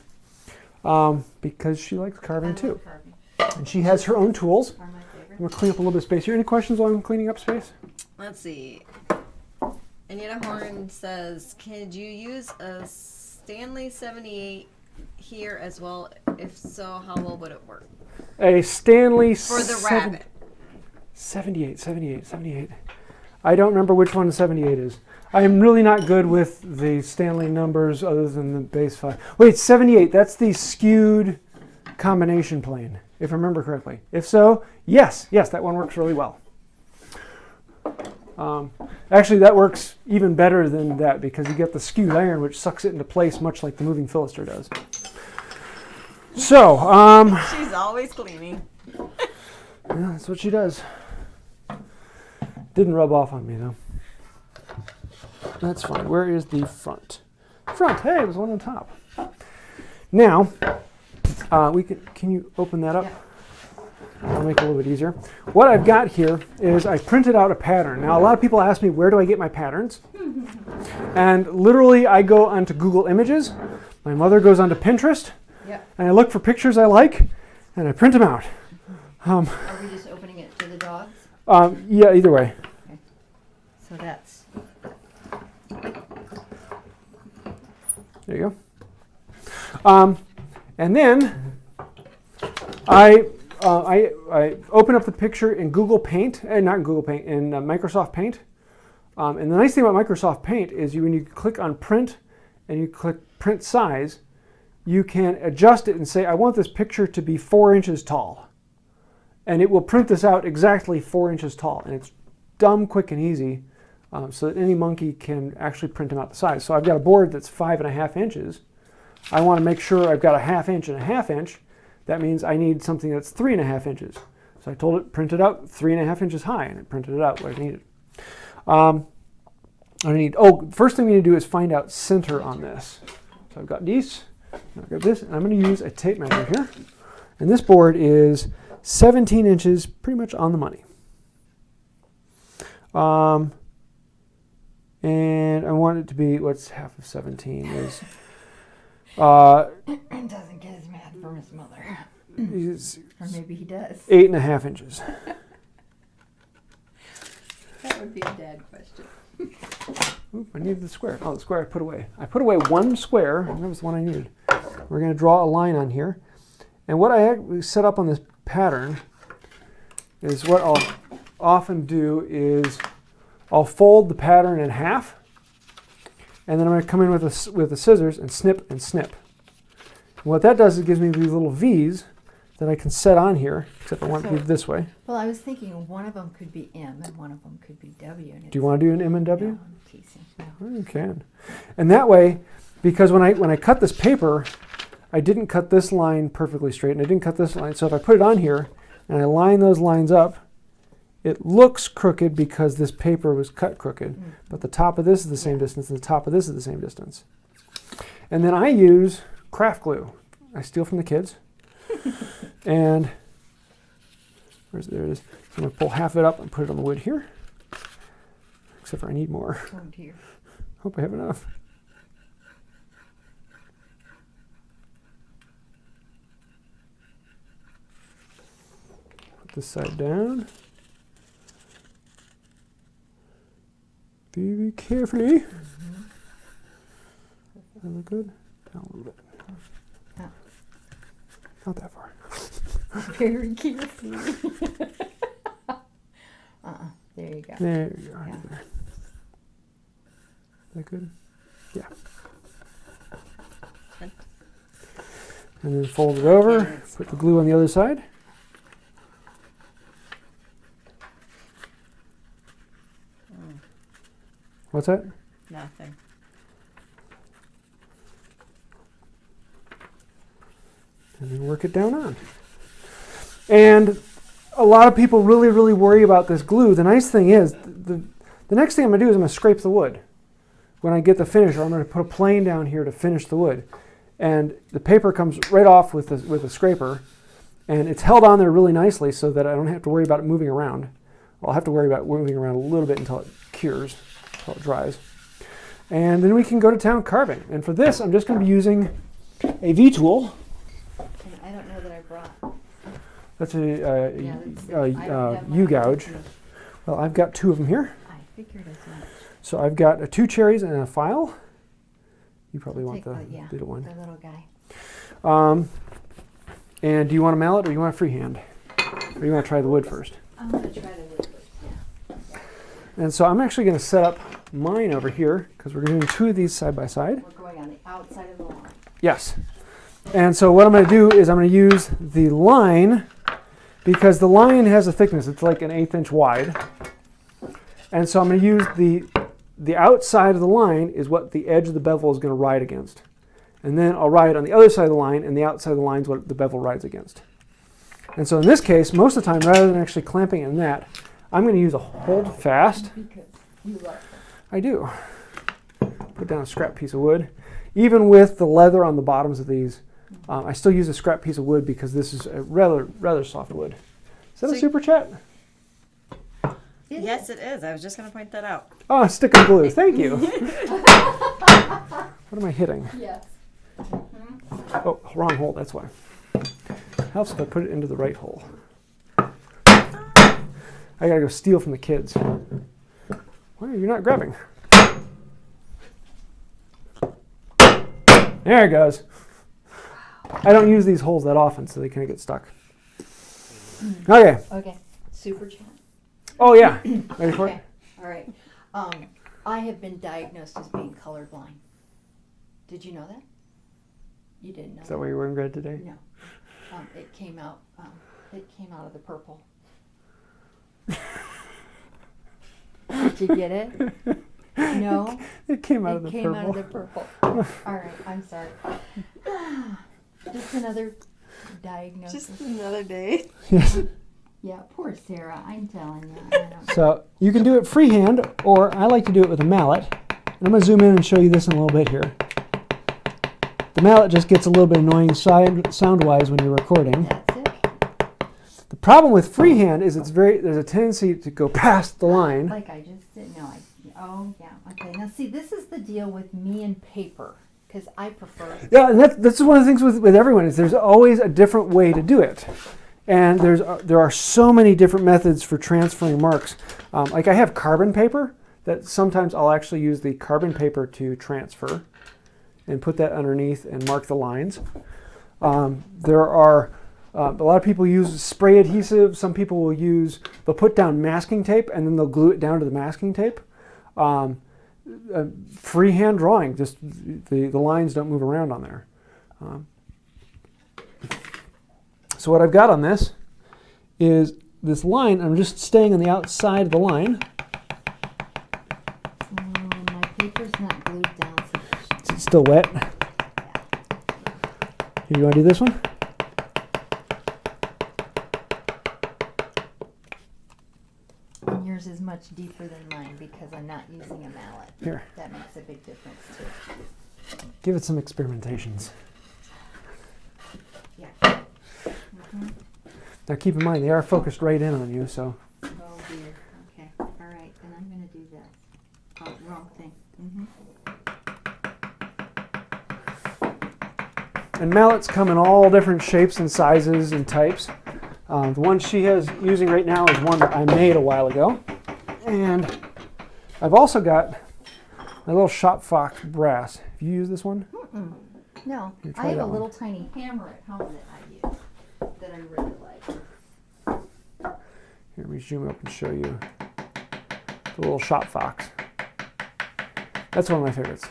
because she likes carving too. And she has her own tools. Are my favorite. I'm going to clean up a little bit of space here. Any questions while I'm cleaning up space? Let's see. Anjanette Horn says, could you use a Stanley 78 here as well? If so, how well would it work? A Stanley For the rabbit. 78. I don't remember which one 78 is. I am really not good with the Stanley numbers other than the base 5. Wait, 78, that's the skewed combination plane, if I remember correctly. If so, yes, that one works really well. Actually, that works even better than that because you get the skewed iron, which sucks it into place much like the moving Philister does. So, She's always cleaning. yeah, that's what she does. Didn't rub off on me, though. That's fine. Where is the front? Front. Hey, there's one on top. Now, can you open that up? Yeah. That'll make it a little bit easier. What I've got here is I printed out a pattern. Now, a lot of people ask me, where do I get my patterns? And literally, I go onto Google Images. My mother goes onto Pinterest. Yep. And I look for pictures I like, and I print them out. Are we just opening it to the dogs? Yeah, either way. Okay. So that's. There you go. And then I open up the picture in Google Paint, not in Google Paint, in Microsoft Paint. And the nice thing about Microsoft Paint is when you click on Print and you click Print Size, you can adjust it and say, I want this picture to be 4 inches tall. And it will print this out exactly 4 inches tall. And it's dumb, quick, and easy so that any monkey can actually print them out the size. So I've got a board that's 5.5 inches. I want to make sure I've got a 1/2 inch and a 1/2 inch. That means I need something that's 3.5 inches. So I told it, print it out 3.5 inches high, and it printed it out what I needed. First thing we need to do is find out center on this. So I've got these. I've got this, and I'm going to use a tape measure here. And this board is 17 inches, pretty much on the money. And I want it to be, what's half of 17 is? Doesn't get as mad from his mother. Or maybe he does. 8.5 inches. That would be a dad question. Oop, I needed the square. Oh, the square I put away. I put away one square, and that was the one I needed. We're going to draw a line on here. And what I set up on this pattern is what I'll often do is I'll fold the pattern in half, and then I'm going to come in with the scissors and snip and snip. And what that does is it gives me these little V's that I can set on here, except I want it to be this way. Well, I was thinking one of them could be M and one of them could be W. And Do you want to do an M and W? No, I'm teasing. No. You can. And that way, because when I cut this paper, I didn't cut this line perfectly straight, and I didn't cut this line. So if I put it on here and I line those lines up, it looks crooked because this paper was cut crooked. Mm-hmm. But the top of this is the same distance, and the top of this is the same distance. And then I use craft glue. I steal from the kids. And there it is. So I'm going to pull half of it up and put it on the wood here. Except for I need more. Oh dear. Hope I have enough. Put this side down. Very carefully. That look good? Down a little bit. Oh. Not that far. Very carefully. There you go. There you go. Right Yeah. there. Is that good? Yeah. Good. And then fold it over. Put the glue on the other side. What's that? Nothing. And then work it down on. And a lot of people really, really worry about this glue. The nice thing is, the next thing I'm going to do is I'm going to scrape the wood. When I get the finish, or I'm going to put a plane down here to finish the wood. And the paper comes right off with the scraper. And it's held on there really nicely so that I don't have to worry about it moving around. I'll have to worry about moving around a little bit until it cures, until it dries. And then we can go to town carving. And for this, I'm just going to be using a V-tool. And I don't know that I brought. That's a U-gouge. Well, I've got two of them here. I figured as much. So I've got two cherries and a file. You probably want Take the yeah, little one. the little guy. And do you want a mallet or you want a freehand? Or do you want to try the wood first? I'm going to try the wood first, yeah. And so I'm actually going to set up mine over here because we're doing two of these side by side. We're going on the outside of the line. Yes. And so what I'm going to do is I'm going to use the line because the line has a thickness. It's like an 1/8 inch wide. And so I'm going to use the outside of the line is what the edge of the bevel is going to ride against. And then I'll ride on the other side of the line, and the outside of the line is what the bevel rides against. And so in this case, most of the time, rather than actually clamping in that, I'm going to use a hold fast. Because you love them. I do. Put down a scrap piece of wood. Even with the leather on the bottoms of these, I still use a scrap piece of wood because this is a rather soft wood. Is that a super chat? Yes, it is. I was just going to point that out. Oh, stick of glue. Thank you. What am I hitting? Yes. Oh, wrong hole. That's why. Helps if I put it into the right hole. I gotta go steal from the kids. Why are you not grabbing? There it goes. I don't use these holes that often, so they can't get stuck. Okay. Okay. Super chat. Oh yeah. Ready for Okay. it? All right. I have been diagnosed as being colorblind. Did you know that? You didn't know Is that why you're wearing red today? No. It came out. It came out of the purple. Did you get it? No. It came out of the It came purple. out of the purple. All right. I'm sorry. Just another diagnosis. Just another day. Yes. Yeah. Poor Sarah. I'm telling you. I don't So you can do it freehand, or I like to do it with a mallet. And I'm going to zoom in and show you this in a little bit here. The mallet just gets a little bit annoying sound-wise when you're recording. That's it. The problem with freehand is there's a tendency to go past the line. Like I just didn't know. Oh yeah. Okay. Now see, this is the deal with me and paper, because I prefer. Yeah, and that's one of the things with everyone is there's always a different way to do it. And there are so many different methods for transferring marks. Like I have carbon paper that sometimes I'll actually use the carbon paper to transfer and put that underneath and mark the lines. There are a lot of people use spray adhesive. Some people they'll put down masking tape and then they'll glue it down to the masking tape. Freehand drawing, just the lines don't move around on there. So what I've got on this is this line. I'm just staying on the outside of the line. My paper's not glued down sufficiently. Is it still wet? Here, you want to do this one? And yours is much deeper than mine because I'm not using a mallet. Here, That makes a big difference too. give it some experimentations. Yeah. Now keep in mind, they are focused right in on you, so. Oh dear. Okay. All right. Then I'm going to do this. Oh, wrong thing. And mallets come in all different shapes and sizes and types. The one she has using right now is one that I made a while ago. And I've also got my little Shop Fox brass. Have you used this one? No, Here, I try have a that one. little tiny hammer at home that I use that I really like. Here, let me zoom up and show you the little Shop Fox. That's one of my favorites.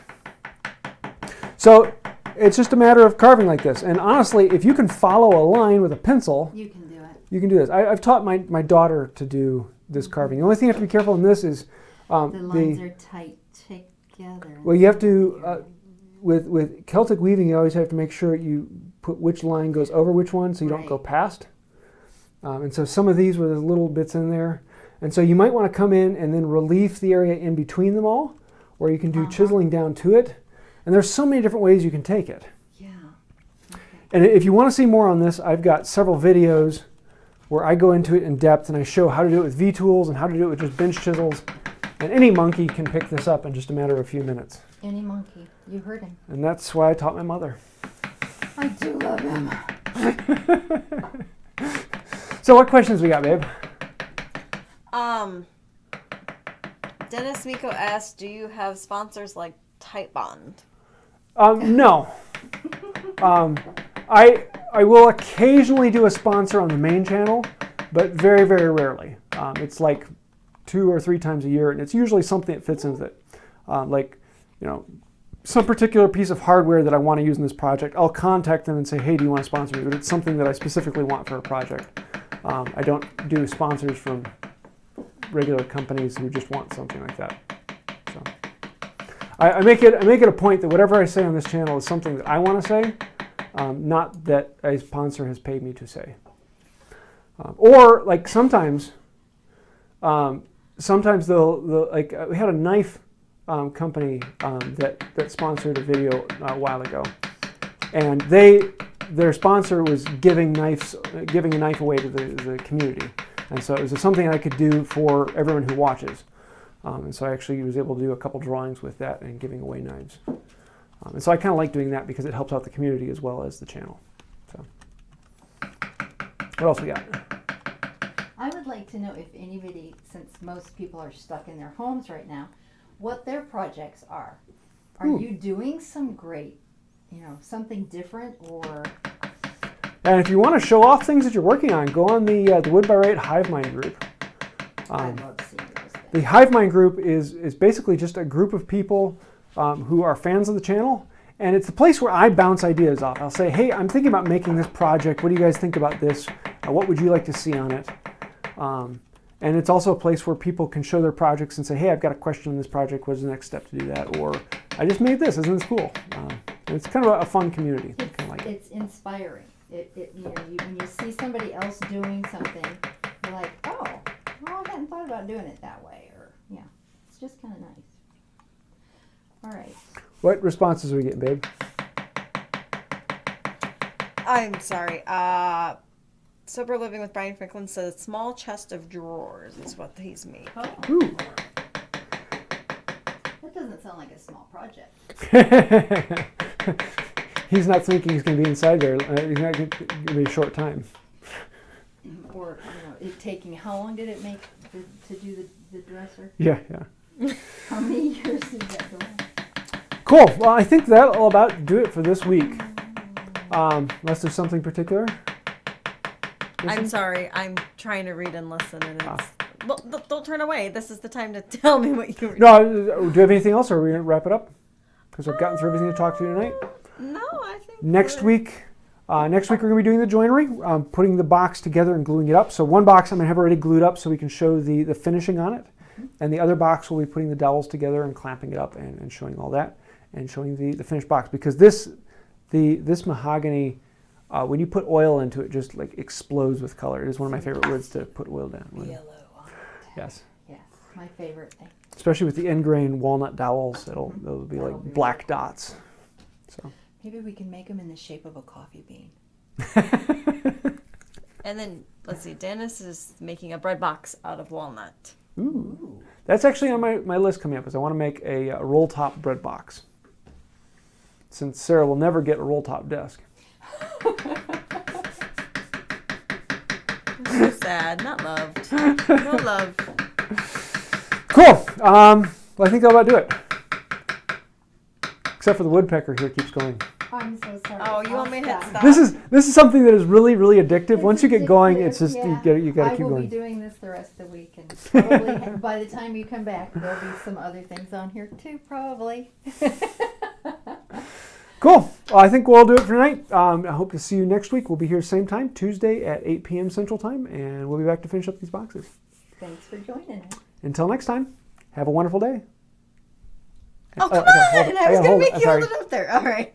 So it's just a matter of carving like this. And honestly, if you can follow a line with a pencil, You can do it. you can do this. I've taught my daughter to do this carving. The only thing you have to be careful in this is The lines are tight together. well, you have to with Celtic weaving, you always have to make sure you put which line goes over which one, so you don't go Right. past. And so some of these were the little bits in there, and so you might want to come in and then relief the area in between them all, or you can do chiseling down to it. And there's so many different ways you can take it. Yeah. Okay. And if you want to see more on this, I've got several videos where I go into it in depth and I show how to do it with V-tools and how to do it with just bench chisels. And any monkey can pick this up in just a matter of a few minutes. Any monkey. You heard him. And that's why I taught my mother. I do love him. So what questions we got, babe? Dennis Meko asked, do you have sponsors like tightbond? No. I will occasionally do a sponsor on the main channel, but very, very rarely. It's like 2 or 3 times a year, and it's usually something that fits in with it. Like, you know, some particular piece of hardware that I want to use in this project, I'll contact them and say, hey, do you want to sponsor me? But it's something that I specifically want for a project. I don't do sponsors from regular companies who just want something like that. So I make it a point that whatever I say on this channel is something that I want to say, not that a sponsor has paid me to say. Or like sometimes they'll like we had a knife company that sponsored a video a while ago, and their sponsor was giving a knife away to the community, and so it was something I could do for everyone who watches. And so I actually was able to do a couple drawings with that and giving away knives. And so I kind of like doing that because it helps out the community as well as the channel. So, what else we got? I would like to know if anybody, since most people are stuck in their homes right now, what their projects are. Are you doing some great, something different, or? And if you want to show off things that you're working on, go on the Wood by Wright Hive Mind group. I love seeing those things. The Hive Mind group is basically just a group of people who are fans of the channel, and it's a place where I bounce ideas off. I'll say, hey, I'm thinking about making this project. What do you guys think about this? What would you like to see on it? And it's also a place where people can show their projects and say, hey, I've got a question on this project. What's the next step to do that? Or I just made this. Isn't this cool? And it's kind of a fun community. I kinda like it. It's inspiring. When you see somebody else doing something, you're like, oh, well, I hadn't thought about doing it that way. Or, yeah, it's just kind of nice. All right. What responses are we getting, babe? I'm sorry. Sober Living with Brian Franklin says small chest of drawers is what he's made. Oh, Ooh. that doesn't sound like a small project. He's not thinking he's going to be inside there. He's not going to be a short time. Or, it taking, how long did it make to do the dresser? Yeah. How many years did that go on? Cool. Well, I think that'll about do it for this week. Unless there's something particular. I'm sorry. I'm trying to read and listen, and it's. Well, don't turn away. This is the time to tell me what you were. No, do you have anything else, or are we going to wrap it up? Because I've gotten through everything to talk to you tonight. No, I think. Next week we're going to be doing the joinery, putting the box together and gluing it up. So one box I'm going to have already glued up so we can show the finishing on it. And the other box will be putting the dowels together and clamping it up and showing all that and showing the finished box. Because this mahogany, when you put oil into it, just like explodes with color. It is one of my favorite woods to put oil down with. Yellow on it. Yes. Yes, my favorite thing. Especially with the end-grain walnut dowels, they'll be That'll like be black dots. So. Maybe we can make them in the shape of a coffee bean. And then let's see. Dennis is making a bread box out of walnut. Ooh. That's actually on my list coming up, is I want to make a roll top bread box. Since Sarah will never get a roll top desk. So sad. Not loved. No love. Cool. Well, I think that'll about do it. Except for the woodpecker here keeps going. I'm so sorry. Oh, you want me to hit stop? This is something that is really, really addictive. Once you get going, it's just you got to keep I will going. be doing this the rest of the week, and probably by the time you come back, there'll be some other things on here too, probably. Cool. Well, I think we'll do it for tonight. I hope to see you next week. We'll be here same time, Tuesday at 8 p.m. Central Time, and we'll be back to finish up these boxes. Thanks for joining us. Until next time, have a wonderful day. Oh, come on! I was going to make you hold it up there. All right.